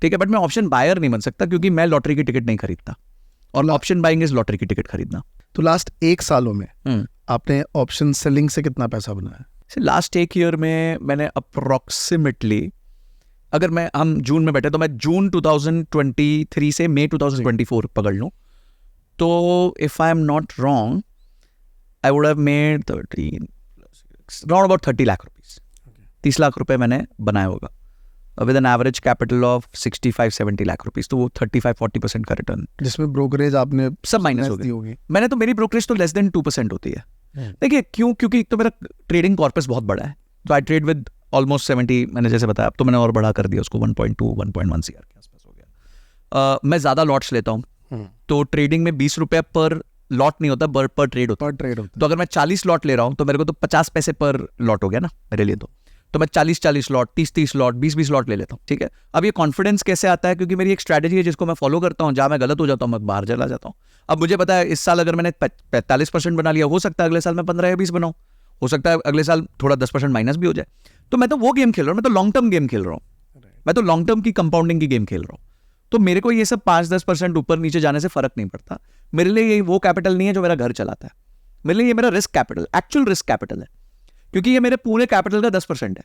ठीक है, बट मैं ऑप्शन बायर नहीं बन सकता क्योंकि मैं लॉटरी की टिकट नहीं खरीदता, और ऑप्शन बाइंग इज लॉटरी की टिकट खरीदना. तो लास्ट 1 सालों में आपने ऑप्शन सेलिंग से कितना पैसा बनाया? लास्ट 1 ईयर में मैंने अप्रोक्सीमेटली, अगर हम जून में बैठे तो मैं जून 2023 से मई 2024 पकड़ लूं, तो if I am not wrong I would have made 13 about 30 lakh rupees. 30 lakh रुपए मैंने बनाया होगा with an average capital of 65-70 lakh rupees. तो वो 35-40% का रिटर्न, जिसमें ब्रोकरेज आपने सब माइनस हो गई. मैंने तो, मेरी ब्रोकरेज तो लेस देन 2% होती है. देखिए क्यों, क्योंकि एक तो मेरा ट्रेडिंग कॉर्पस बहुत बड़ा है. तो आई ट्रेड विद ऑलमोस्ट 70, मैंने जैसे बताया, अब तो मैंने और बढ़ा कर दिया उसको, 1.2-1.1 CR के आसपास हो गया. मैं ज्यादा लॉट्स लेता हूँ, तो ट्रेडिंग में 20 रुपए पर लॉट नहीं होता, पर ट्रेड होता है. तो अगर मैं 40 लॉट ले रहा हूँ तो मेरे को तो 50 पैसे पर लॉट हो गया ना मेरे लिए. तो मैं 40 लॉट, 30 लॉट, 20 लॉट ले लेता हूँ. ठीक है, अब ये कॉन्फिडेंस कैसे आता है? क्योंकि मेरी एक स्ट्रैटेजी है जिसको मैं फॉलो करता हूँ. जहाँ मैं गलत हो जाता हूँ मैं बाहर चला जाता हूँ. अब मुझे पता है इस साल अगर मैंने 45% बना लिया, हो सकता है अगले साल मैं 15 या 20 बनाऊँ, हो सकता है अगले साल थोड़ा 10% माइनस भी हो जाए. तो मैं तो वो गेम खेल रहा हूँ, मैं तो लॉन्ग टर्म गेम खेल रहा हूँ, मैं तो लॉन्ग टर्म की कंपाउंडिंग की गेम खेल रहा हूँ. तो मेरे को ये सब 5-10% ऊपर नीचे जाने से फर्क नहीं पड़ता. मेरे लिए ये वो कैपिटल नहीं है जो मेरा घर चलाता है. मेरे लिए ये मेरा risk capital, actual risk capital है, क्योंकि ये मेरे पूरे कैपिटल का 10% है.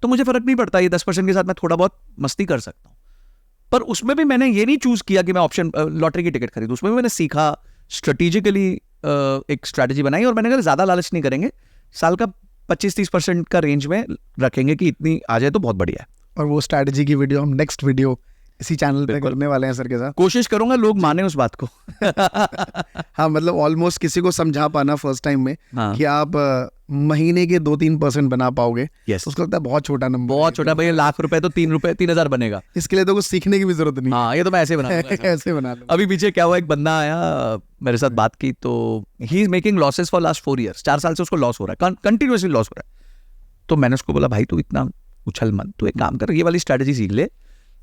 तो मुझे फर्क नहीं पड़ता, ये 10% के साथ मैं थोड़ा बहुत मस्ती कर सकता हूँ. पर उसमें भी मैंने ये नहीं चूज किया कि मैं ऑप्शन लॉटरी की टिकट खरीदूं. उसमें भी मैंने सीखा, स्ट्रेटेजिकली एक स्ट्रैटेजी बनाई, और मैंने कहा ज्यादा लालच नहीं करेंगे, साल का 25-30% का रेंज में रखेंगे कि इतनी आ जाए तो बहुत बढ़िया है. और वो स्ट्रैटेजी की वीडियो हम नेक्स्ट वीडियो इसी चैनल पे करने वाले हैं सर के साथ. कोशिश करूंगा लोग माने उस बात को. हाँ, मतलब ऑलमोस्ट किसी को समझा पाना फर्स्ट टाइम में कि आप महीने के 2-3% बना पाओगे. yes. उसको लगता है बहुत छोटा नंबर, बहुत छोटा. भाई लाख रुपए तो 3,000 बनेगा. इसके लिए तो कुछ सीखने की भी जरूरत नहीं. हाँ, ये तो मैं ऐसे बना ऐसे बना लूं. अभी पीछे क्या हुआ, एक बंदा आया मेरे साथ बात की, तो he is making losses for last 4 years. 4 साल से उसको लॉस हो रहा है, कंटिन्यूसली लॉस हो रहा है. तो मैंने उसको बोला भाई तू इतना उछल मत, तू एक काम कर, ये वाली स्ट्रैटेजी सीख ले,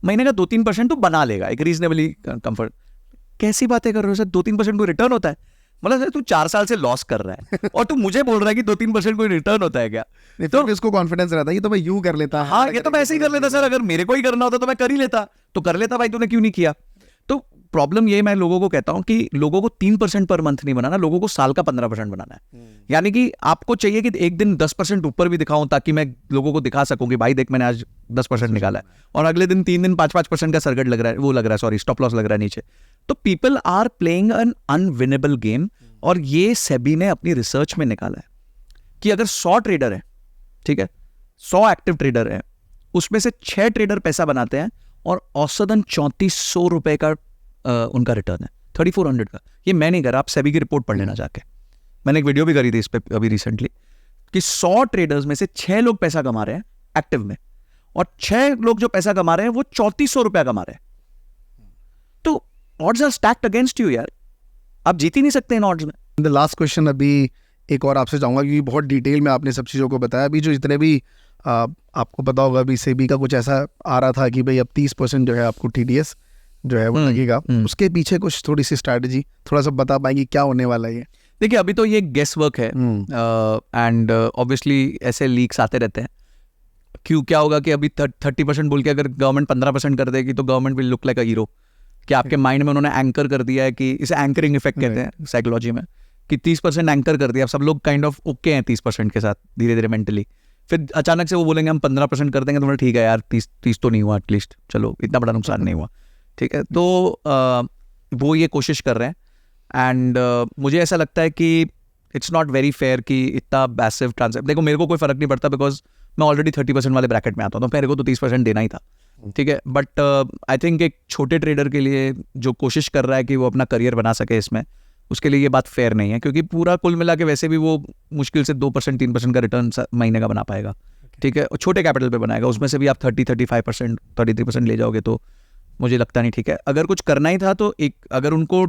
महीने का 2-3% तो बना लेगा, एक रीजनेबली कंफर्ट. कैसी बातें कर रहे हो सर, 2-3% कोई रिटर्न होता है? मतलब सर तू 4 साल से लॉस कर रहा है और तू मुझे बोल रहा है कि 2-3% कोई रिटर्न होता है क्या? तो इसको कॉन्फिडेंस रहता है, ये तो मैं यूं कर लेता. हाँ, ये तो मैं ऐसे ही कर लेता सर, अगर मेरे को ही करना होता तो मैं कर ही लेता. तो कर लेता भाई, तूने क्यों नहीं किया? तो प्रॉब्लम ये मैं लोगों को कहता हूं कि लोगों को 3% पर मंथ नहीं बनाना, लोगों को साल का 15% बनाना है. यानी कि आपको चाहिए कि एक दिन 10% ऊपर भी दिखाऊं, ताकि मैं लोगों को दिखा सकूं कि भाई देख मैंने आज 10% निकाला है, और अगले दिन 3 दिन 5% का सरगट लग रहा है, वो लग रहा है, सॉरी स्टॉप लॉस लग रहा है नीचे. तो people are playing an unwinnable game. और ये सेबी ने अपनी रिसर्च में निकाला है कि अगर 100 ट्रेडर है, ठीक है, 100 एक्टिव ट्रेडर है, उसमें से 6 ट्रेडर पैसा बनाते हैं और औसतन 3400 रुपए का उनका रिटर्न है, 3400 का. ये मैं नहीं कर रहा, आप सेबी की रिपोर्ट पढ़ लेना जाके. मैंने एक वीडियो भी करी थी इस पे अभी रिसेंटली, कि 100 ट्रेडर्स में से 6 लोग पैसा कमा रहे हैं एक्टिव में, और 6 लोग जो पैसा कमा रहे हैं वो 3400 रुपया कमा रहे हैं. तो odds are stacked against you यार, आप जीत ही नहीं सकते इन ऑड्स में. द लास्ट क्वेश्चन, अभी एक और आपसे चाहूँगा, क्योंकि बहुत डिटेल में आपने सब चीज़ों को बताया। अभी जो जितने भी आपको पता होगा, अभी सेबी का कुछ ऐसा आ रहा था कि भाई अब 30% जो है आपको TDS जो है वो लगेगा, उसके पीछे कुछ थोड़ी सी स्ट्रैटेजी थोड़ा सा बता पाएंगे क्या होने वाला है? देखिए, अभी तो ये गेस वर्क है एंड ऑब्वियसली ऐसे लीक्स आते रहते हैं। क्यों, क्या होगा कि अभी 30% बोल के अगर गवर्नमेंट 15% कर देगी तो government will look like a hero, कि आपके माइंड में उन्होंने एंकर कर दिया है, कि इसे एंकरिंग इफेक्ट कहते हैं साइकोलॉजी में, कि 30% एंकर कर दिया, अब सब लोग काइंड ऑफ ओके हैं 30% के साथ धीरे धीरे मेंटली। फिर अचानक से वो बोलेंगे हम 15% कर देंगे, तो ठीक है यार, 30 तो नहीं हुआ, एटलीस्ट चलो इतना बड़ा नुकसान नहीं हुआ, ठीक है। तो वो ये कोशिश कर रहे हैं एंड मुझे ऐसा लगता है कि इट्स नॉट वेरी फेयर कि इतना पैसिव ट्रांसैक्शन। देखो, मेरे को कोई फर्क नहीं पड़ता बिकॉज मैं ऑलरेडी 30% वाले ब्रैकेट में आता हूँ, तो मेरे को तो 30% देना ही था, ठीक है। बट आई थिंक एक छोटे ट्रेडर के लिए जो कोशिश कर रहा है कि वो अपना करियर बना सके इसमें, उसके लिए ये बात फेयर नहीं है, क्योंकि पूरा कुल मिला के वैसे भी वो मुश्किल से 2% 3% का रिटर्न महीने का बना पाएगा, ठीक है, और छोटे कैपिटल पे बनाएगा। उसमें से भी आप 30-35% 33% ले जाओगे तो मुझे लगता नहीं ठीक है। अगर कुछ करना ही था तो अगर उनको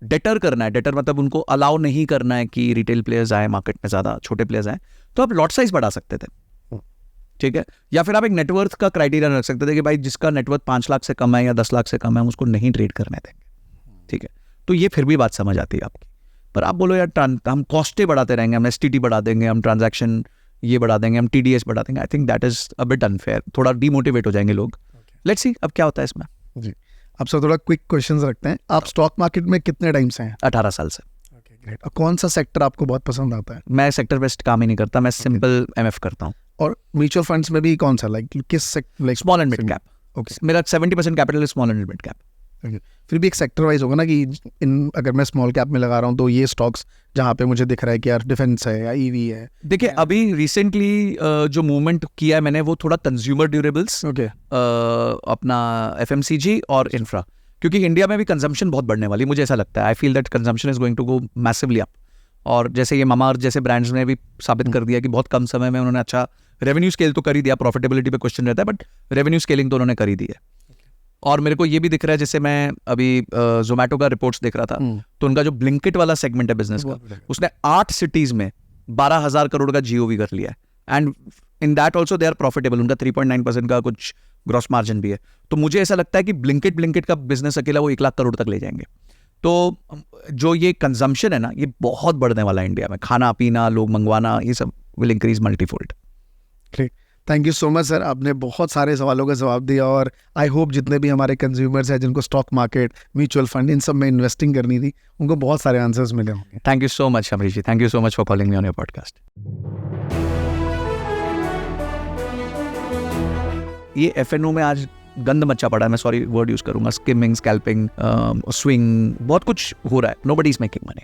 डेटर करना है, डेटर मतलब उनको अलाउ नहीं करना है कि रिटेल प्लेयर्स आए मार्केट में, ज़्यादा छोटे प्लेयर्स आए, तो आप लॉट साइज बढ़ा सकते थे, ठीक है। या फिर आप एक नेटवर्थ का क्राइटेरिया रख सकते थे कि भाई जिसका नेटवर्थ 5 लाख से कम है या 10 लाख से कम है, हम उसको नहीं ट्रेड करने देंगे, ठीक है। तो ये फिर भी बात समझ आती है आपकी। पर आप बोलो यार हम कॉस्टें बढ़ाते रहेंगे, हम STT बढ़ा देंगे, हम ट्रांजैक्शन ये बढ़ा देंगे, हम TDS बढ़ा देंगे, I think that is a bit unfair. थोड़ा डीमोटिवेट हो जाएंगे लोग। लेट्स सी अब क्या होता है इसमें। जी, आपसे थोड़ा क्विक क्वेश्चंस रखते हैं। आप स्टॉक मार्केट में कितने टाइम से हैं? 18 साल से। ग्रेट। कौन सा सेक्टर आपको बहुत पसंद आता है? मैं सेक्टर बेस्ड काम ही नहीं करता, मैं सिंपल MF करता हूँ। और म्यूचुअल फंड्स में भी कौन सा, लाइक किस like? Small and mid cap. Okay, मेरा 70% कैपिटल है स्मॉल एंड मिड कैप। फिर भी एक सेक्टर वाइज होगा ना कि अगर मैं स्मॉल कैप में लगा रहा हूँ तो ये स्टॉक्स जहाँ पे मुझे दिख रहा है कि यार डिफेंस है या EV है। देखिए, अभी रिसेंटली जो मूवमेंट किया है मैंने, वो थोड़ा कंज्यूमर ड्यूरेबल्स, अपना FMCG और इंफ्रा, क्योंकि इंडिया में भी कंजम्पशन बहुत बढ़ने वाली है, मुझे ऐसा लगता है। I feel that consumption is going to go massively up. और जैसे ये मामाअर्थ जैसे ब्रांड्स ने भी साबित कर दिया कि बहुत कम समय में उन्होंने अच्छा रेवेन्यू स्केल तो कर ही दिया। प्रॉफिटेबिलिटी पे क्वेश्चन रहता है, बट रेवेन्यू स्केलिंग तो उन्होंने कर ही दी है। और मेरे को ये भी दिख रहा है, जैसे मैं अभी जोमेटो का रिपोर्ट्स देख रहा था, तो उनका जो ब्लिंकिट वाला सेगमेंट है बिजनेस का, उसने 8 सिटीज में 12,000 करोड़ का GOV कर लिया है and in that also they are profitable. उनका 3.9% का कुछ ग्रॉस मार्जिन भी है। तो मुझे ऐसा लगता है कि ब्लिंकिट का बिजनेस अकेला वो 1 लाख करोड़ तक ले जाएंगे। तो जो ये कंजम्पशन है ना, ये बहुत बढ़ने वाला है इंडिया में। खाना पीना, लोग मंगवाना, ये सब will increase multifold. Thank you so much sir, आपने बहुत सारे सवालों का जवाब दिया और आई होप जितने भी हमारे कंज्यूमर्स हैं जिनको स्टॉक मार्केट, म्यूचुअल फंड, इन सब में इन्वेस्टिंग करनी थी, उनको बहुत सारे आंसर्स मिले होंगे। Thank you so much Amrish ji, thank you so much for calling me on your podcast. ये FNO में आज गंद मचा पड़ा है, मैं सॉरी वर्ड यूज करूंगा, स्किमिंग, स्कैल्पिंग, स्विंग, बहुत कुछ हो रहा है। Nobody is making money.